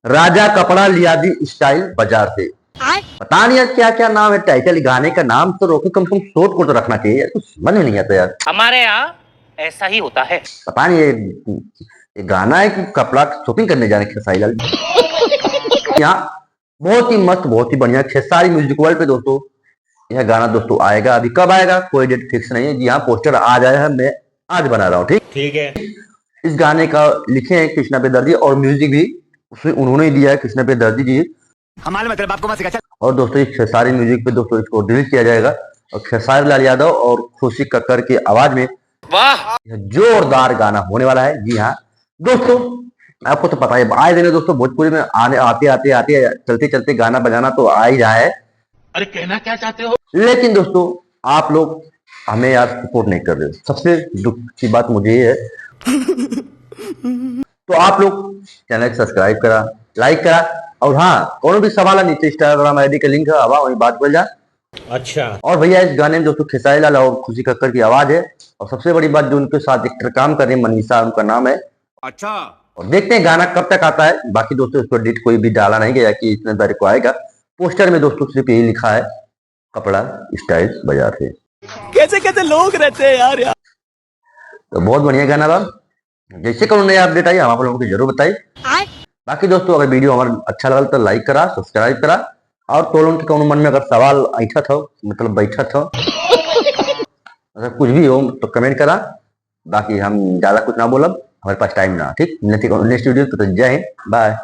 राजा कपड़ा लिया दी स्टाइल बाजार से। पता नहीं यार क्या क्या नाम है, टाइटल गाने का नाम तो रोके, कम से कम शॉर्ट को तो रखना चाहिए यार, कुछ समझ में नहीं आता यार। हमारे यहाँ ऐसा ही होता है। पता नहीं ये गाना है कि कपड़ा शॉपिंग करने जाने खेसारी लाल यहाँ। बहुत ही मस्त, बहुत ही बढ़िया खेसारी म्यूजिक वर्ल्ड पे दोस्तों यह गाना दोस्तों आएगा। अभी कब आएगा कोई डेट फिक्स नहीं है जी हाँ, पोस्टर आज आया है, मैं आज बना रहा हूँ। ठीक ठीक है। इस गाने का लिखे हैं कृष्णा बेदर्जी और म्यूजिक भी उसमें उन्होंने ही दिया है, कृष्णा बेदर्जी जी। हमारे मतलब आपको मत सिखा। और दोस्तों ये खेसारी म्यूजिक पे दोस्तों इसको रिलीज किया जाएगा और खेसारी लाल यादव और खुशी कक्कर की आवाज में वाह, यह जोरदार गाना होने वाला है। जी हाँ दोस्तों, आपको तो पता है आए दिन दोस्तों भोजपुरी में आने आते आते आते चलते चलते गाना बजाना तो आ ही रहा है। अरे कहना क्या चाहते हो? लेकिन दोस्तों आप लोग हमें यार सपोर्ट नहीं कर रहे हो। सबसे दुख की बात मुझे ये है तो आप लोग चैनल को सब्सक्राइब करा, लाइक करा, और हाँ कोनो भी सवाल है नीचे इंस्टाग्राम आईडी का लिंक है, आवा वही बात बोल जा। अच्छा। और भैया इस गाने में दोस्तों खेसारी लाल और खुशी कक्कर की आवाज है, और सबसे बड़ी बात जो उनके साथ एक्टर काम कर रहे हैं मनीषा उनका नाम है। अच्छा। और देखते हैं गाना कब तक आता है। बाकी दोस्तों इस पर डेट कोई भी डाला नहीं गया कि इतने तारीख को आएगा। पोस्टर में दोस्तों सिर्फ यही लिखा है कपड़ा स्टाइल बाजार से। कैसे कैसे लोग रहते हैं यार। तो बहुत बढ़िया गाना था। जैसे कौन नया अपडेट आई हम आप लोगों को जरूर बताई। बाकी दोस्तों अगर वीडियो हमारा अच्छा लगा तो लाइक करा, सब्सक्राइब करा, और तो लोगों के कौन मन में अगर सवाल ऐठा था मतलब बैठा था अगर कुछ भी हो तो कमेंट करा। बाकी हम ज्यादा कुछ ना बोलब, हमारे पास टाइम ना। ठीक नेक्स्ट वीडियो तो जय हिंद, बाय।